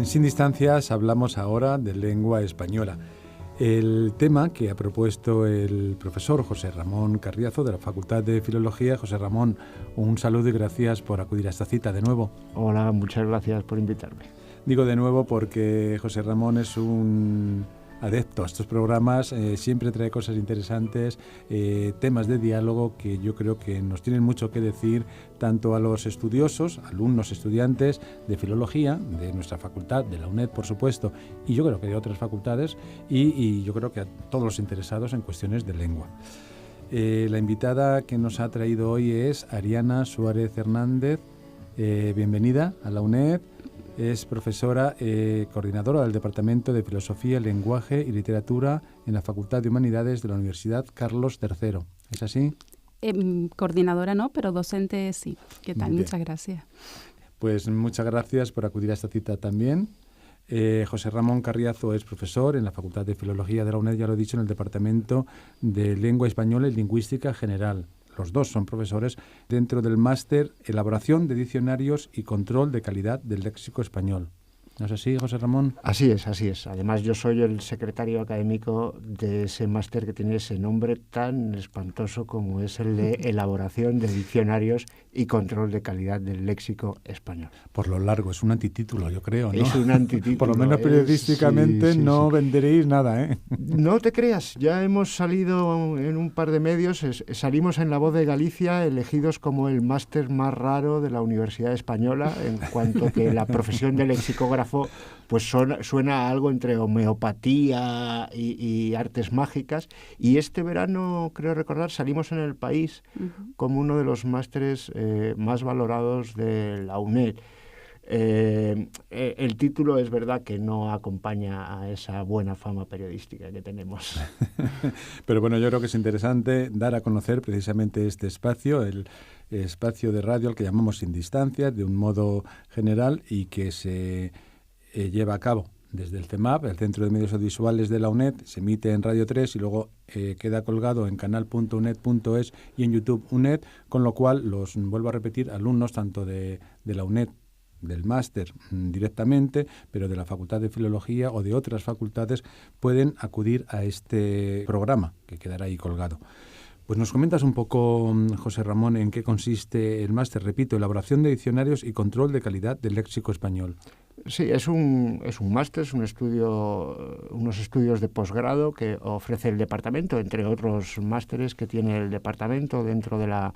Sin Distancias hablamos ahora de lengua española. El tema que ha propuesto el profesor José Ramón Carriazo de la Facultad de Filología. José Ramón, un saludo y gracias por acudir a esta cita de nuevo. Hola, muchas gracias por invitarme. Digo de nuevo porque José Ramón es un adepto a estos programas, siempre trae cosas interesantes, temas de diálogo que yo creo que nos tienen mucho que decir tanto a los estudiosos, alumnos, estudiantes de filología, de nuestra facultad, de la UNED por supuesto, y yo creo que de otras facultades, y yo creo que a todos los interesados en cuestiones de lengua. La invitada que nos ha traído hoy es Ariana Suárez Hernández. Bienvenida a la UNED. Es profesora coordinadora del Departamento de Filosofía, Lenguaje y Literatura en la Facultad de Humanidades de la Universidad Carlos III. ¿Es así? Coordinadora no, pero docente sí. ¿Qué tal? Muchas gracias. Pues muchas gracias por acudir a esta cita también. José Ramón Carriazo es profesor en la Facultad de Filología de la UNED, ya lo he dicho, en el Departamento de Lengua Española y Lingüística General. Los dos son profesores dentro del máster Elaboración de Diccionarios y Control de Calidad del Léxico Español. ¿No es así, José Ramón? Así es, así es. Además, yo soy el secretario académico de ese máster que tiene ese nombre tan espantoso como es el de Elaboración de Diccionarios y Control de Calidad del Léxico Español. Por lo largo, es un antitítulo, yo creo, ¿no? Es un antitítulo. Por lo menos periodísticamente sí, no venderéis nada, ¿eh? No te creas, ya hemos salido en un par de medios, salimos en La Voz de Galicia elegidos como el máster más raro de la Universidad Española, en cuanto que la profesión de lexicógrafo pues suena a algo entre homeopatía y artes mágicas. Y este verano, creo recordar, salimos en El País como uno de los másteres más valorados de la UNED. El título es verdad que no acompaña a esa buena fama periodística que tenemos. Pero bueno, yo creo que es interesante dar a conocer precisamente este espacio, el espacio de radio al que llamamos Sin Distancias, de un modo general, y que se lleva a cabo desde el CEMAP, el Centro de Medios Audiovisuales de la UNED, se emite en Radio 3 y luego queda colgado en canal.uned.es y en YouTube UNED, con lo cual vuelvo a repetir, alumnos tanto de la UNED, del máster directamente, pero de la Facultad de Filología o de otras facultades pueden acudir a este programa que quedará ahí colgado. Pues nos comentas un poco, José Ramón, en qué consiste el máster, repito, Elaboración de Diccionarios y Control de Calidad del Léxico Español. Sí, es un máster, es unos estudios de posgrado que ofrece el departamento, entre otros másteres que tiene el departamento dentro de la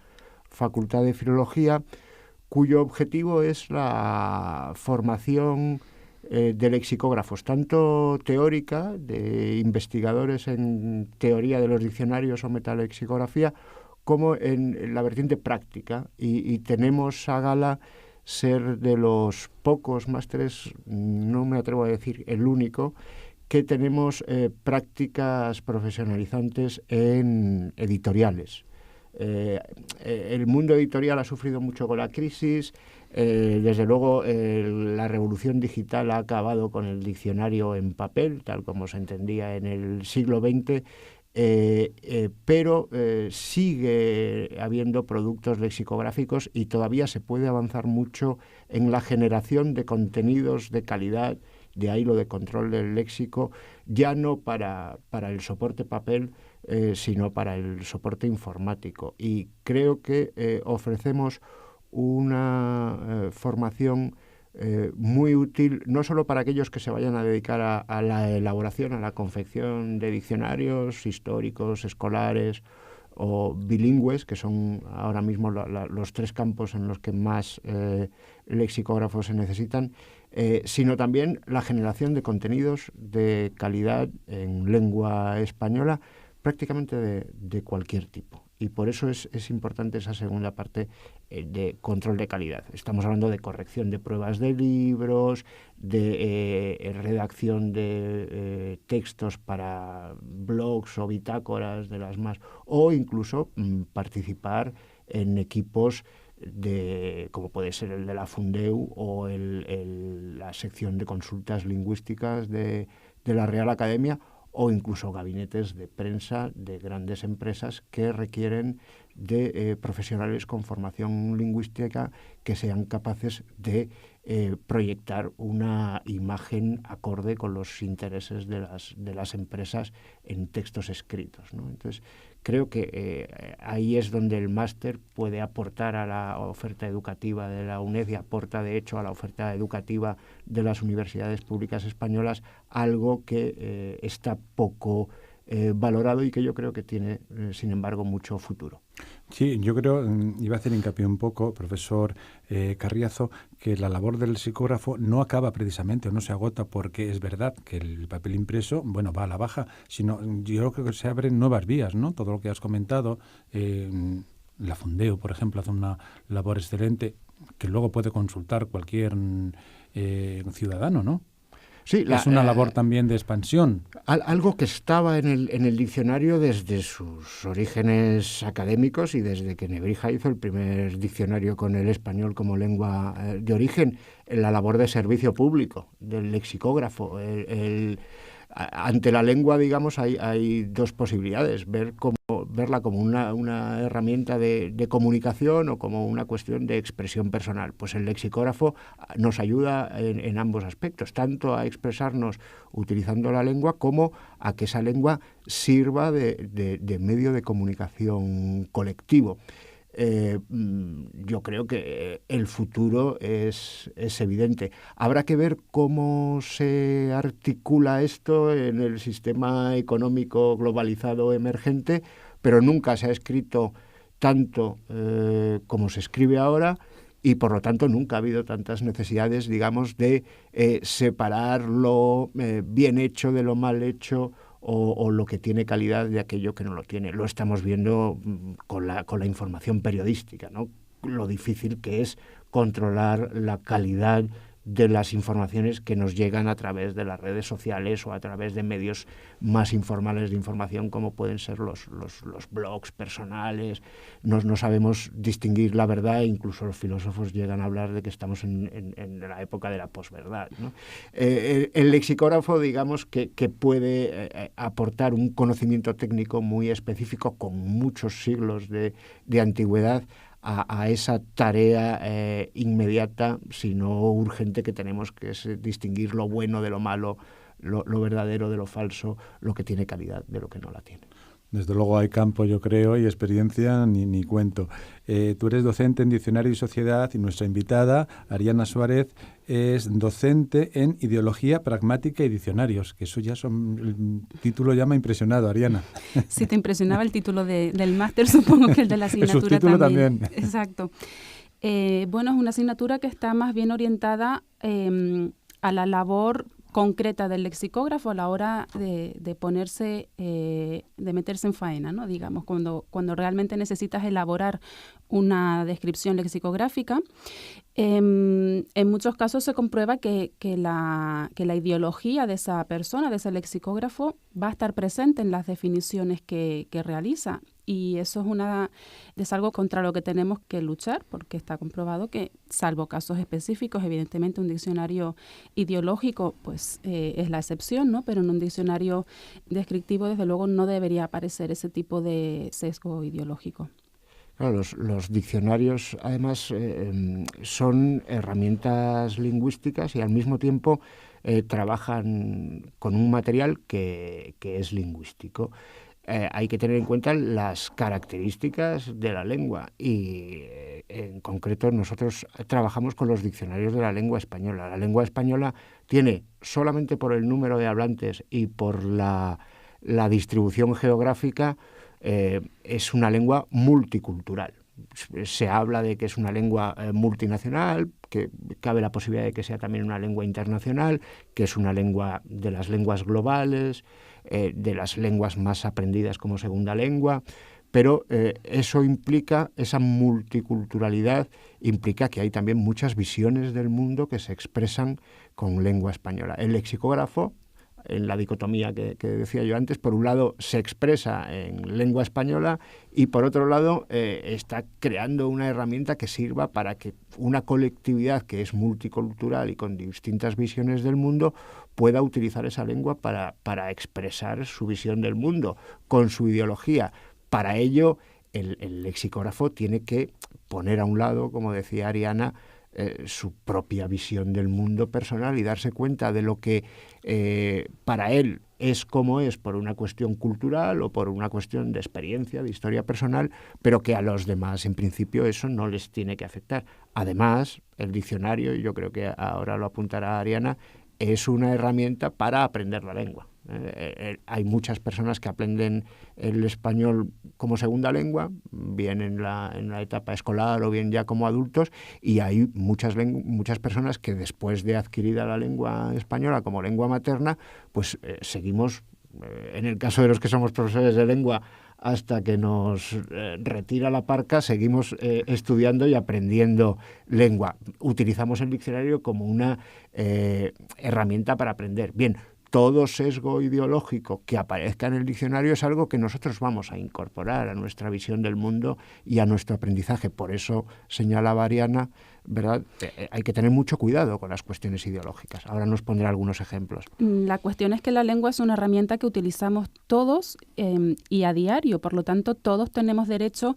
Facultad de Filología, cuyo objetivo es la formación de lexicógrafos, tanto teórica, de investigadores en teoría de los diccionarios o metalexicografía, como en la vertiente práctica. Y tenemos a gala ser de los pocos másteres, no me atrevo a decir el único, que tenemos prácticas profesionalizantes en editoriales. El mundo editorial ha sufrido mucho con la crisis. Desde luego la revolución digital ha acabado con el diccionario en papel, tal como se entendía en el siglo XX, pero sigue habiendo productos lexicográficos y todavía se puede avanzar mucho en la generación de contenidos de calidad, de ahí lo de control del léxico, ya no para el soporte papel, sino para el soporte informático. Y creo que ofrecemos una formación muy útil, no solo para aquellos que se vayan a dedicar a la elaboración, a la confección de diccionarios históricos, escolares o bilingües, que son ahora mismo los tres campos en los que más lexicógrafos se necesitan, sino también la generación de contenidos de calidad en lengua española, prácticamente de cualquier tipo. Y por eso es importante esa segunda parte de control de calidad. Estamos hablando de corrección de pruebas de libros, de redacción de textos para blogs o bitácoras de las más, o incluso participar en equipos como puede ser el de la Fundeu o la sección de consultas lingüísticas de la Real Academia, o incluso gabinetes de prensa de grandes empresas que requieren de profesionales con formación lingüística que sean capaces de proyectar una imagen acorde con los intereses de las empresas en textos escritos, ¿no? Entonces, creo que ahí es donde el máster puede aportar a la oferta educativa de la UNED y aporta, de hecho, a la oferta educativa de las universidades públicas españolas algo que está poco valorado y que yo creo que tiene, sin embargo, mucho futuro. Sí, yo creo, iba a hacer hincapié un poco, profesor Carriazo, que la labor del lexicógrafo no acaba precisamente o no se agota porque es verdad que el papel impreso, bueno, va a la baja, sino yo creo que se abren nuevas vías, ¿no? Todo lo que has comentado, la Fundeo, por ejemplo, hace una labor excelente que luego puede consultar cualquier ciudadano, ¿no? Sí, es una labor también de expansión. Algo que estaba en el diccionario desde sus orígenes académicos y desde que Nebrija hizo el primer diccionario con el español como lengua de origen, en la labor de servicio público del lexicógrafo. Ante la lengua, digamos, hay dos posibilidades: verla como una herramienta de comunicación o como una cuestión de expresión personal. Pues el lexicógrafo nos ayuda en ambos aspectos, tanto a expresarnos utilizando la lengua como a que esa lengua sirva de medio de comunicación colectivo. Yo creo que el futuro es evidente. Habrá que ver cómo se articula esto en el sistema económico globalizado emergente, pero nunca se ha escrito tanto como se escribe ahora, y por lo tanto nunca ha habido tantas necesidades, digamos, de separar lo bien hecho de lo mal hecho, o lo que tiene calidad de aquello que no lo tiene. Lo estamos viendo con la información periodística, ¿no? Lo difícil que es controlar la calidad de las informaciones que nos llegan a través de las redes sociales o a través de medios más informales de información, como pueden ser los blogs personales. No sabemos distinguir la verdad, e incluso los filósofos llegan a hablar de que estamos en la época de la posverdad, ¿no? El lexicógrafo, digamos, que puede aportar un conocimiento técnico muy específico con muchos siglos de antigüedad a esa tarea inmediata, sino urgente, que tenemos, que es distinguir lo bueno de lo malo, lo verdadero de lo falso, lo que tiene calidad de lo que no la tiene. Desde luego hay campo, yo creo, y experiencia ni cuento. Tú eres docente en Diccionario y Sociedad y nuestra invitada, Ariana Suárez, es docente en Ideología Pragmática y Diccionarios, que eso ya el título ya me ha impresionado, Ariana. Si te impresionaba el título del máster, supongo que el de la asignatura el subtítulo también. Exacto. Bueno, es una asignatura que está más bien orientada a la labor concreta del lexicógrafo a la hora de ponerse, de meterse en faena, ¿no? Digamos, cuando realmente necesitas elaborar una descripción lexicográfica. En muchos casos se comprueba que la ideología de esa persona, de ese lexicógrafo, va a estar presente en las definiciones que realiza. Y eso es algo contra lo que tenemos que luchar, porque está comprobado que, salvo casos específicos, evidentemente un diccionario ideológico pues es la excepción, ¿no? Pero en un diccionario descriptivo, desde luego, no debería aparecer ese tipo de sesgo ideológico. Claro, los diccionarios, además, son herramientas lingüísticas y al mismo tiempo trabajan con un material que es lingüístico. Hay que tener en cuenta las características de la lengua y, en concreto, nosotros trabajamos con los diccionarios de la lengua española. La lengua española tiene, solamente por el número de hablantes y por la distribución geográfica, es una lengua multicultural. Se habla de que es una lengua multinacional, que cabe la posibilidad de que sea también una lengua internacional, que es una lengua de las lenguas globales, de las lenguas más aprendidas como segunda lengua, pero eso implica, esa multiculturalidad implica que hay también muchas visiones del mundo que se expresan con lengua española. El lexicógrafo, en la dicotomía que decía yo antes, por un lado se expresa en lengua española y por otro lado está creando una herramienta que sirva para que una colectividad que es multicultural y con distintas visiones del mundo pueda utilizar esa lengua para expresar su visión del mundo con su ideología. Para ello, el lexicógrafo tiene que poner a un lado, como decía Ariana, su propia visión del mundo personal y darse cuenta de lo que para él es como es por una cuestión cultural o por una cuestión de experiencia, de historia personal, pero que a los demás en principio eso no les tiene que afectar. Además, el diccionario, y yo creo que ahora lo apuntará Ariana, es una herramienta para aprender la lengua. Hay muchas personas que aprenden el español como segunda lengua, bien en la etapa escolar o bien ya como adultos, y hay muchas personas que después de adquirida la lengua española como lengua materna, pues seguimos, en el caso de los que somos profesores de lengua, hasta que nos retira la parca, seguimos estudiando y aprendiendo lengua. Utilizamos el diccionario como una herramienta para aprender. Bien, todo sesgo ideológico que aparezca en el diccionario es algo que nosotros vamos a incorporar a nuestra visión del mundo y a nuestro aprendizaje. Por eso señalaba Ariana, ¿verdad? Hay que tener mucho cuidado con las cuestiones ideológicas. Ahora nos pondré algunos ejemplos. La cuestión es que la lengua es una herramienta que utilizamos todos y a diario. Por lo tanto, todos tenemos derecho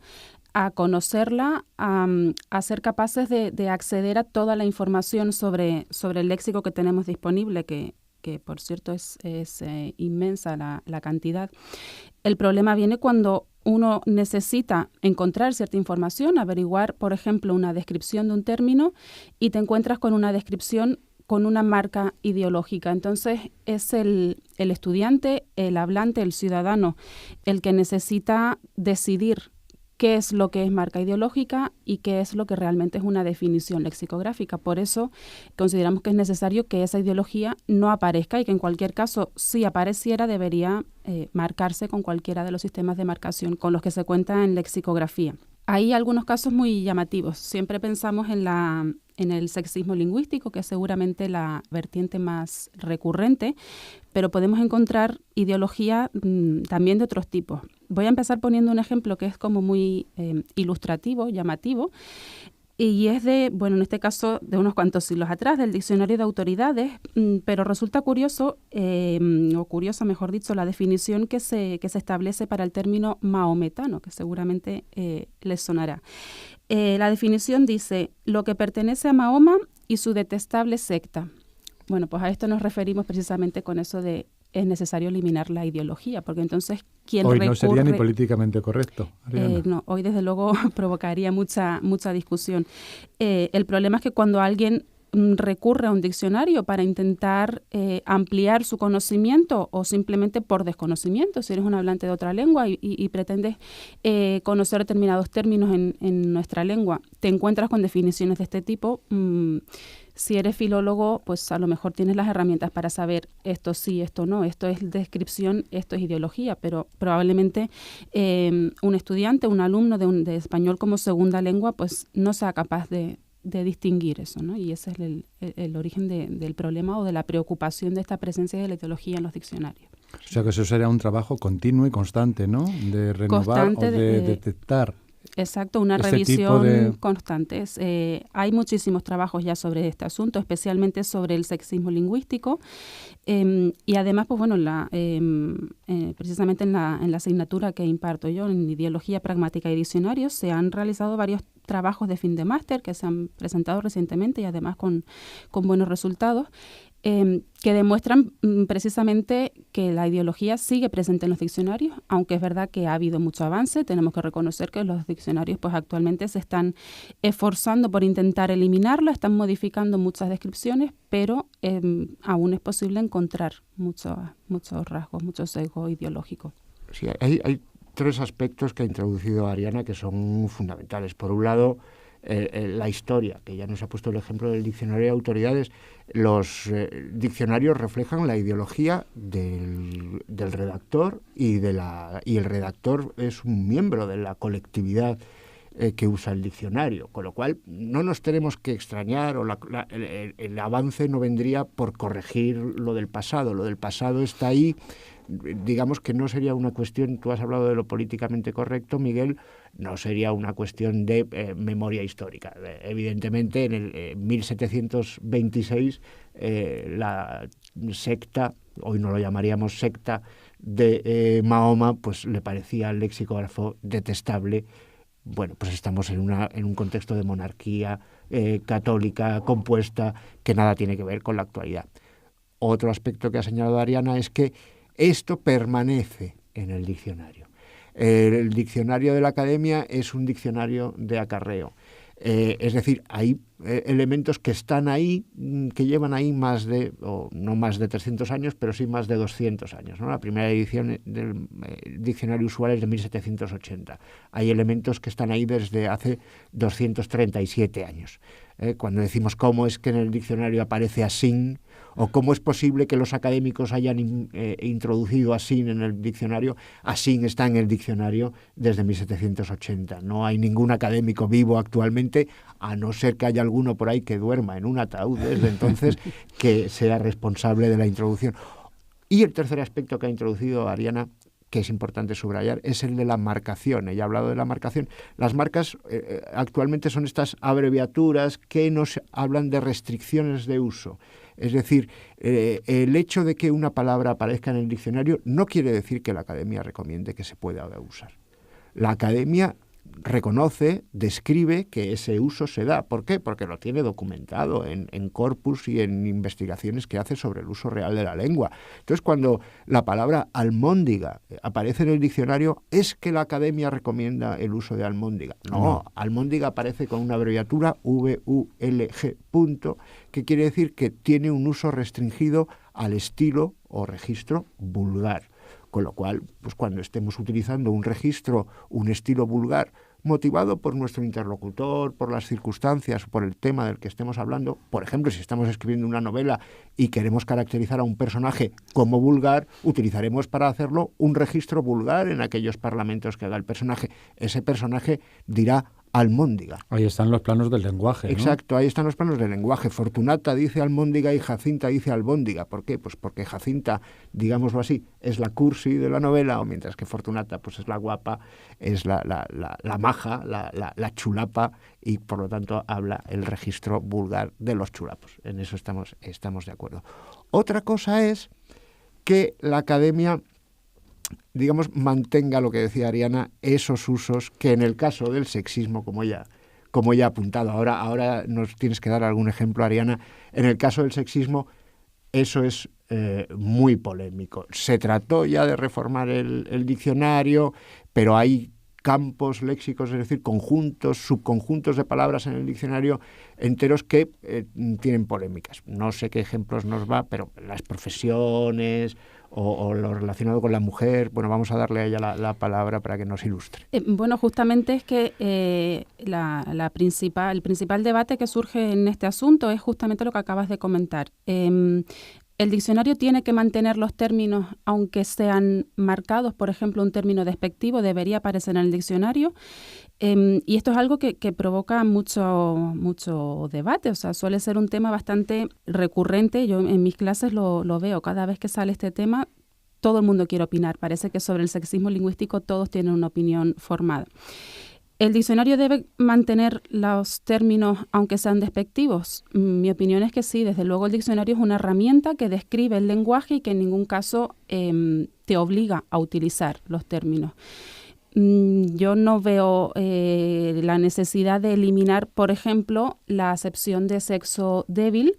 a conocerla, a ser capaces de acceder a toda la información sobre el léxico que tenemos disponible, que por cierto es inmensa la cantidad. El problema viene cuando uno necesita encontrar cierta información, averiguar, por ejemplo, una descripción de un término y te encuentras con una descripción con una marca ideológica. Entonces es el estudiante, el hablante, el ciudadano, el que necesita decidir qué es lo que es marca ideológica y qué es lo que realmente es una definición lexicográfica. Por eso consideramos que es necesario que esa ideología no aparezca y que en cualquier caso, si apareciera, debería marcarse con cualquiera de los sistemas de marcación con los que se cuenta en lexicografía. Hay algunos casos muy llamativos. Siempre pensamos en el sexismo lingüístico, que es seguramente la vertiente más recurrente, pero podemos encontrar ideología también de otros tipos. Voy a empezar poniendo un ejemplo que es como muy ilustrativo, llamativo, y es en este caso de unos cuantos siglos atrás, del Diccionario de Autoridades, pero resulta curioso, o curiosa mejor dicho, la definición que se establece para el término mahometano, que seguramente les sonará. La definición dice: lo que pertenece a Mahoma y su detestable secta. Bueno, pues a esto nos referimos precisamente con eso de es necesario eliminar la ideología, porque entonces quien hoy recurre... no sería ni políticamente correcto, Ariana. No, hoy desde luego provocaría mucha discusión. El problema es que cuando alguien recurre a un diccionario para intentar ampliar su conocimiento o simplemente por desconocimiento, si eres un hablante de otra lengua y pretendes conocer determinados términos en nuestra lengua, te encuentras con definiciones de este tipo. Si eres filólogo, pues a lo mejor tienes las herramientas para saber esto sí, esto no, esto es descripción, esto es ideología, pero probablemente un estudiante, un alumno de español como segunda lengua, pues no sea capaz de distinguir eso, ¿no? Y ese es el origen del problema o de la preocupación de esta presencia de la ideología en los diccionarios. O sea que eso sería un trabajo continuo y constante, ¿no? De renovar constante, o de detectar. Exacto, una revisión constante. Hay muchísimos trabajos ya sobre este asunto, especialmente sobre el sexismo lingüístico. Y además, pues bueno, precisamente en la asignatura que imparto yo, en Ideología Pragmática y Diccionarios, se han realizado varios trabajos de fin de máster que se han presentado recientemente y además con buenos resultados. Que demuestran precisamente que la ideología sigue presente en los diccionarios, aunque es verdad que ha habido mucho avance. Tenemos que reconocer que los diccionarios pues actualmente se están esforzando por intentar eliminarla, están modificando muchas descripciones, pero aún es posible encontrar muchos rasgos, mucho sesgo ideológico. Sí, hay tres aspectos que ha introducido Ariana que son fundamentales. Por un lado, la historia, que ya nos ha puesto el ejemplo del Diccionario de Autoridades. Los diccionarios reflejan la ideología del redactor y el redactor es un miembro de la colectividad que usa el diccionario, con lo cual no nos tenemos que extrañar o el avance no vendría por corregir lo del pasado está ahí. Digamos que no sería una cuestión, tú has hablado de lo políticamente correcto, Miguel, no sería una cuestión de memoria histórica. Evidentemente, en el 1726, la secta, hoy no lo llamaríamos secta, de Mahoma, pues le parecía al lexicógrafo detestable. Bueno, pues estamos en un contexto de monarquía católica, compuesta, que nada tiene que ver con la actualidad. Otro aspecto que ha señalado Ariana es que esto permanece en el diccionario. El diccionario de la Academia es un diccionario de acarreo. Es decir, hay elementos que están ahí, que llevan ahí no más de 300 años, pero sí más de 200 años, ¿no? La primera edición del diccionario usual es de 1780. Hay elementos que están ahí desde hace 237 años. Cuando decimos cómo es que en el diccionario aparece asín, o cómo es posible que los académicos hayan introducido asín en el diccionario, asín está en el diccionario desde 1780. No hay ningún académico vivo actualmente, a no ser que haya alguno por ahí que duerma en un ataúd desde entonces, que sea responsable de la introducción. Y el tercer aspecto que ha introducido Ariana, que es importante subrayar, es el de la marcación. Ella ha hablado de la marcación. Las marcas actualmente son estas abreviaturas que nos hablan de restricciones de uso. Es decir, el hecho de que una palabra aparezca en el diccionario no quiere decir que la Academia recomiende que se pueda usar. La Academia reconoce, describe que ese uso se da. ¿Por qué? Porque lo tiene documentado en corpus y en investigaciones que hace sobre el uso real de la lengua. Entonces, cuando la palabra almóndiga aparece en el diccionario, ¿es que la Academia recomienda el uso de almóndiga? No, almóndiga aparece con una abreviatura VULG, que quiere decir que tiene un uso restringido al estilo o registro vulgar. Con lo cual, pues cuando estemos utilizando un registro, un estilo vulgar, motivado por nuestro interlocutor, por las circunstancias, por el tema del que estemos hablando, por ejemplo, si estamos escribiendo una novela y queremos caracterizar a un personaje como vulgar, utilizaremos para hacerlo un registro vulgar en aquellos parlamentos que haga el personaje. Ese personaje dirá almóndiga. Ahí están los planos del lenguaje, ¿no? Exacto, ahí están los planos del lenguaje. Fortunata dice almóndiga y Jacinta dice albóndiga. ¿Por qué? Pues porque Jacinta, digámoslo así, es la cursi de la novela, o mientras que Fortunata pues es la guapa, es la maja, la chulapa, y por lo tanto habla el registro vulgar de los chulapos. En eso estamos de acuerdo. Otra cosa es que la Academia, digamos, mantenga lo que decía Ariana, esos usos que en el caso del sexismo, como ella ha apuntado, ahora nos tienes que dar algún ejemplo, Ariana, en el caso del sexismo eso es muy polémico. Se trató ya de reformar el diccionario, pero hay campos léxicos, es decir, conjuntos, subconjuntos de palabras en el diccionario enteros que tienen polémicas. No sé qué ejemplos nos va, pero las profesiones o lo relacionado con la mujer, bueno, vamos a darle a ella la palabra para que nos ilustre. Bueno, justamente es que el principal debate que surge en este asunto es justamente lo que acabas de comentar. El diccionario tiene que mantener los términos, aunque sean marcados. Por ejemplo, un término despectivo debería aparecer en el diccionario. Y esto es algo que provoca mucho debate. O sea, suele ser un tema bastante recurrente. Yo en mis clases lo veo. Cada vez que sale este tema, todo el mundo quiere opinar. Parece que sobre el sexismo lingüístico todos tienen una opinión formada. ¿El diccionario debe mantener los términos aunque sean despectivos? Mi opinión es que sí. Desde luego el diccionario es una herramienta que describe el lenguaje y que en ningún caso te obliga a utilizar los términos. Yo no veo la necesidad de eliminar, por ejemplo, la acepción de sexo débil,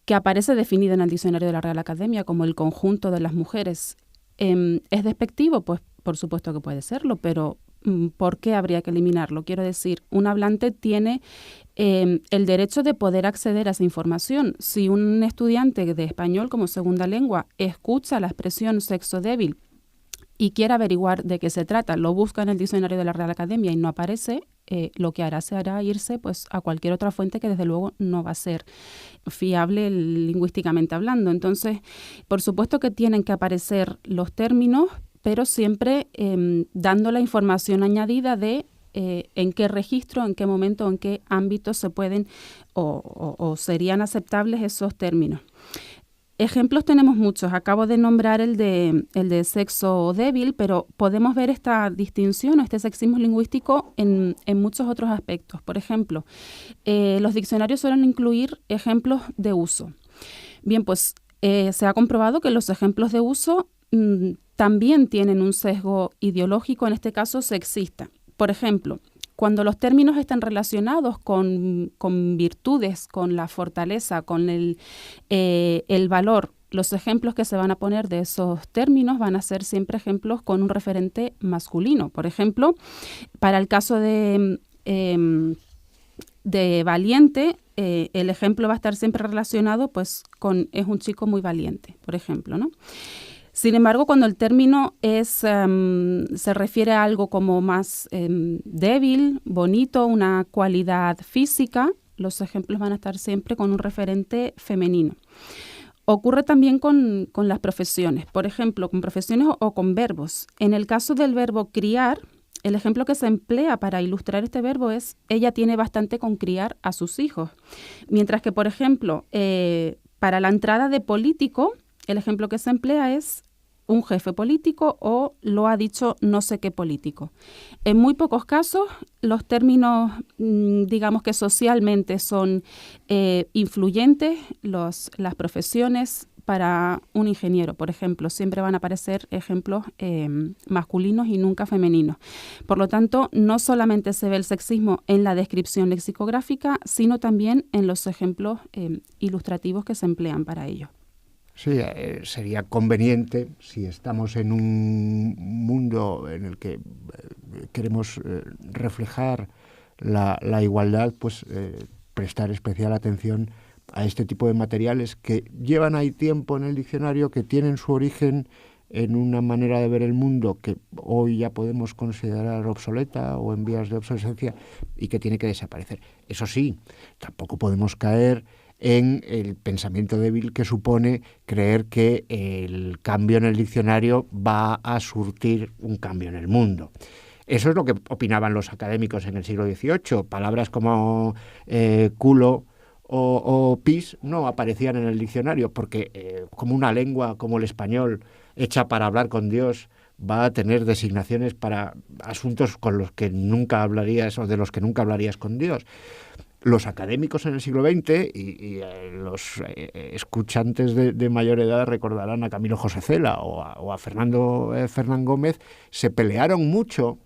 que aparece definida en el diccionario de la Real Academia como el conjunto de las mujeres. ¿Es despectivo? Pues por supuesto que puede serlo, pero ¿por qué habría que eliminarlo? Quiero decir, un hablante tiene el derecho de poder acceder a esa información. Si un estudiante de español como segunda lengua escucha la expresión sexo débil y quiere averiguar de qué se trata, lo busca en el diccionario de la Real Academia y no aparece, lo que hará irse pues a cualquier otra fuente que desde luego no va a ser fiable lingüísticamente hablando. Entonces, por supuesto que tienen que aparecer los términos, pero siempre dando la información añadida de en qué registro, en qué momento, en qué ámbito se pueden o serían aceptables esos términos. Ejemplos tenemos muchos. Acabo de nombrar el de sexo débil, pero podemos ver esta distinción o este sexismo lingüístico en muchos otros aspectos. Por ejemplo, los diccionarios suelen incluir ejemplos de uso. Bien, pues se ha comprobado que los ejemplos de uso también tienen un sesgo ideológico, en este caso sexista. Por ejemplo, cuando los términos están relacionados con virtudes, con la fortaleza, con el valor, los ejemplos que se van a poner de esos términos van a ser siempre ejemplos con un referente masculino. Por ejemplo, para el caso de valiente, el ejemplo va a estar siempre relacionado pues con es un chico muy valiente, por ejemplo, ¿no? Sin embargo, cuando el término se refiere a algo como más débil, bonito, una cualidad física, los ejemplos van a estar siempre con un referente femenino. Ocurre también con las profesiones, por ejemplo, con profesiones o con verbos. En el caso del verbo criar, el ejemplo que se emplea para ilustrar este verbo es ella tiene bastante con criar a sus hijos. Mientras que, por ejemplo, para la entrada de político, el ejemplo que se emplea es un jefe político o lo ha dicho no sé qué político. En muy pocos casos los términos, digamos que socialmente son influyentes, las profesiones para un ingeniero, por ejemplo, siempre van a aparecer ejemplos masculinos y nunca femeninos. Por lo tanto, no solamente se ve el sexismo en la descripción lexicográfica, sino también en los ejemplos ilustrativos que se emplean para ello. Sí, sería conveniente, si estamos en un mundo en el que queremos reflejar la igualdad, pues prestar especial atención a este tipo de materiales que llevan ahí tiempo en el diccionario, que tienen su origen en una manera de ver el mundo que hoy ya podemos considerar obsoleta o en vías de obsolescencia y que tiene que desaparecer. Eso sí, tampoco podemos caer en el pensamiento débil que supone creer que el cambio en el diccionario va a surtir un cambio en el mundo. Eso es lo que opinaban los académicos en el siglo XVIII. Palabras como culo o pis no aparecían en el diccionario porque como una lengua como el español hecha para hablar con Dios va a tener designaciones para asuntos con los que nunca hablarías o de los que nunca hablarías con Dios. Los académicos en el siglo XX y los escuchantes de mayor edad recordarán a Camilo José Cela o a Fernando Fernán Gómez, se pelearon mucho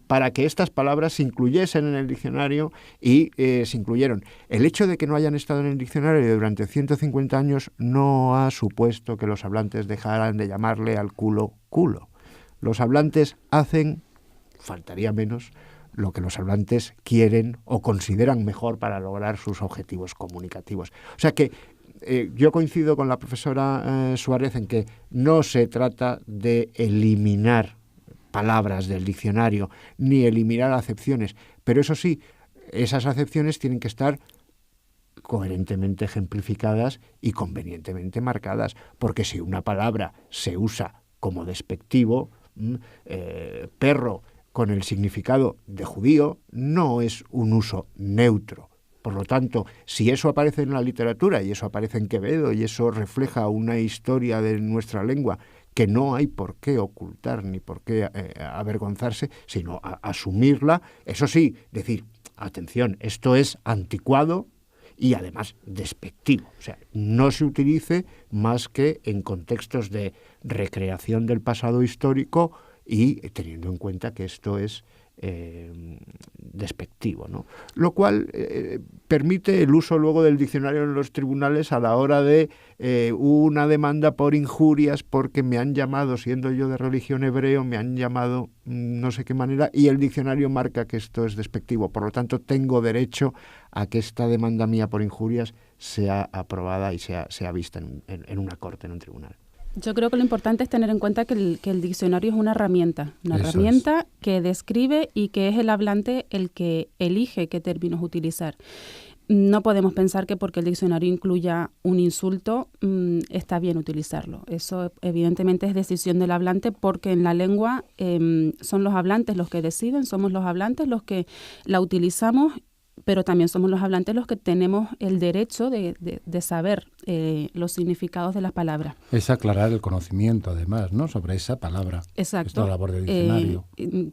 para que estas palabras se incluyesen en el diccionario y se incluyeron. El hecho de que no hayan estado en el diccionario durante 150 años no ha supuesto que los hablantes dejaran de llamarle al culo culo. Los hablantes hacen, faltaría menos, lo que los hablantes quieren o consideran mejor para lograr sus objetivos comunicativos. O sea que yo coincido con la profesora Suárez en que no se trata de eliminar palabras del diccionario ni eliminar acepciones, pero eso sí, esas acepciones tienen que estar coherentemente ejemplificadas y convenientemente marcadas, porque si una palabra se usa como despectivo, perro con el significado de judío, no es un uso neutro. Por lo tanto, si eso aparece en la literatura y eso aparece en Quevedo y eso refleja una historia de nuestra lengua que no hay por qué ocultar ni por qué avergonzarse, sino asumirla, eso sí, decir, atención, esto es anticuado y además despectivo. O sea, no se utilice más que en contextos de recreación del pasado histórico y teniendo en cuenta que esto es despectivo, ¿no? Lo cual permite el uso luego del diccionario en los tribunales a la hora de una demanda por injurias porque me han llamado, siendo yo de religión hebreo, me han llamado no sé qué manera y el diccionario marca que esto es despectivo. Por lo tanto, tengo derecho a que esta demanda mía por injurias sea aprobada y sea vista en una corte, en un tribunal. Yo creo que lo importante es tener en cuenta que el diccionario es una herramienta que describe y que es el hablante el que elige qué términos utilizar. No podemos pensar que porque el diccionario incluya un insulto está bien utilizarlo. Eso evidentemente es decisión del hablante porque en la lengua son los hablantes los que deciden, somos los hablantes los que la utilizamos, pero también somos los hablantes los que tenemos el derecho de saber los significados de las palabras. Es aclarar el conocimiento, además, ¿no?, sobre esa palabra. Exacto. Es la labor del diccionario.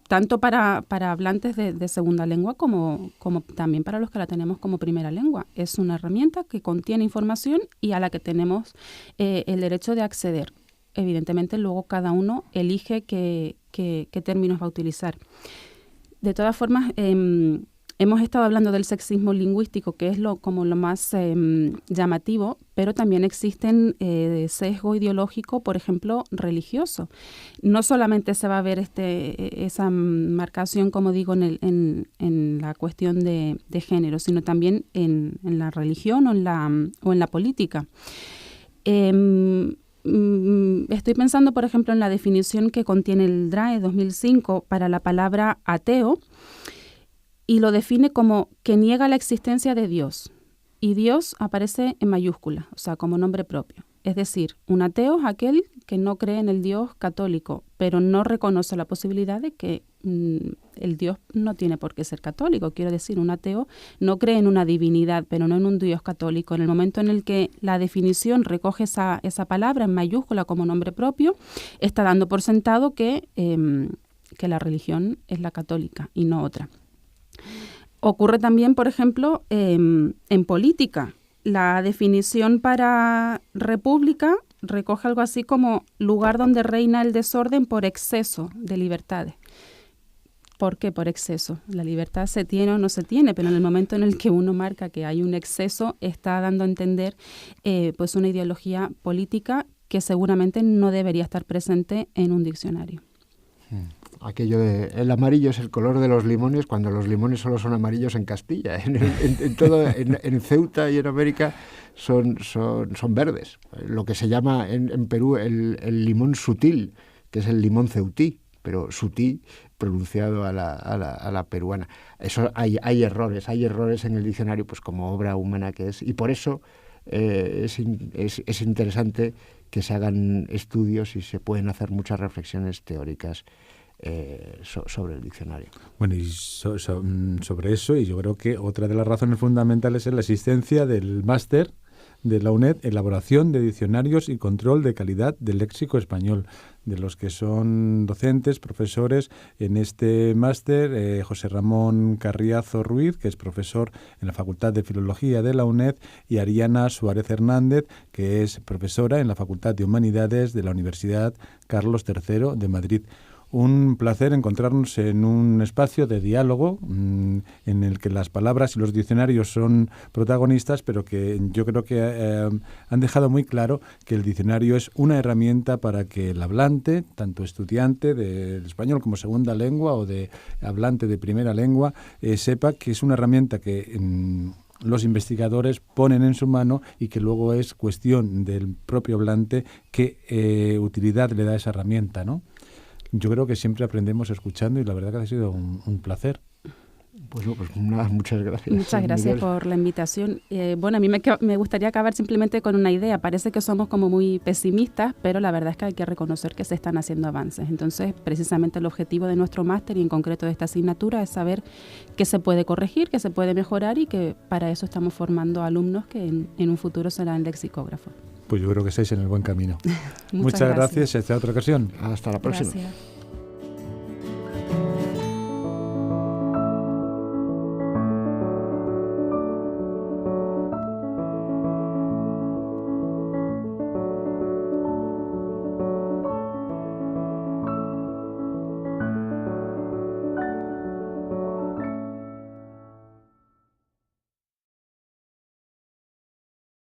Tanto para hablantes de segunda lengua como también para los que la tenemos como primera lengua. Es una herramienta que contiene información y a la que tenemos el derecho de acceder. Evidentemente, luego cada uno elige qué términos va a utilizar. de todas formas, hemos estado hablando del sexismo lingüístico, que es como lo más llamativo, pero también existen sesgo ideológico, por ejemplo, religioso. No solamente se va a ver esa marcación, como digo, en la cuestión de género, sino también en la religión o en la política. Estoy pensando, por ejemplo, en la definición que contiene el DRAE 2005 para la palabra ateo, y lo define como que niega la existencia de Dios. Y Dios aparece en mayúscula, o sea, como nombre propio. Es decir, un ateo es aquel que no cree en el Dios católico, pero no reconoce la posibilidad de que el Dios no tiene por qué ser católico. Quiero decir, un ateo no cree en una divinidad, pero no en un Dios católico. En el momento en el que la definición recoge esa palabra en mayúscula como nombre propio, está dando por sentado que la religión es la católica y no otra. Ocurre también, por ejemplo, en política. La definición para república recoge algo así como lugar donde reina el desorden por exceso de libertades. ¿Por qué por exceso? La libertad se tiene o no se tiene, pero en el momento en el que uno marca que hay un exceso, está dando a entender pues una ideología política que seguramente no debería estar presente en un diccionario. Aquello de el amarillo es el color de los limones, cuando los limones solo son amarillos en Castilla. En Ceuta y en América son verdes. Lo que se llama en Perú el limón sutil, que es el limón ceutí, pero sutí pronunciado a la peruana. Eso hay errores en el diccionario, pues como obra humana que es, y por eso es interesante que se hagan estudios y se pueden hacer muchas reflexiones teóricas sobre el diccionario. Bueno, y sobre eso, y yo creo que otra de las razones fundamentales es la existencia del máster de la UNED, elaboración de diccionarios y control de calidad del léxico español, de los que son docentes, profesores en este máster, José Ramón Carriazo Ruiz, que es profesor en la Facultad de Filología de la UNED, y Ariana Suárez Hernández, que es profesora en la Facultad de Humanidades de la Universidad Carlos III de Madrid. Un placer encontrarnos en un espacio de diálogo en el que las palabras y los diccionarios son protagonistas, pero que yo creo que han dejado muy claro que el diccionario es una herramienta para que el hablante, tanto estudiante del español como segunda lengua o de hablante de primera lengua, sepa que es una herramienta que los investigadores ponen en su mano y que luego es cuestión del propio hablante qué utilidad le da esa herramienta, ¿no? Yo creo que siempre aprendemos escuchando y la verdad que ha sido un placer. Pues nada, muchas gracias. Muchas gracias, Miguel, por la invitación. Bueno, a mí me gustaría acabar simplemente con una idea. Parece que somos como muy pesimistas, pero la verdad es que hay que reconocer que se están haciendo avances. Entonces, precisamente el objetivo de nuestro máster y en concreto de esta asignatura es saber qué se puede corregir, qué se puede mejorar y que para eso estamos formando alumnos que en un futuro serán lexicógrafos. Pues yo creo que estáis en el buen camino. Muchas gracias y hasta otra ocasión. Hasta la próxima. Gracias.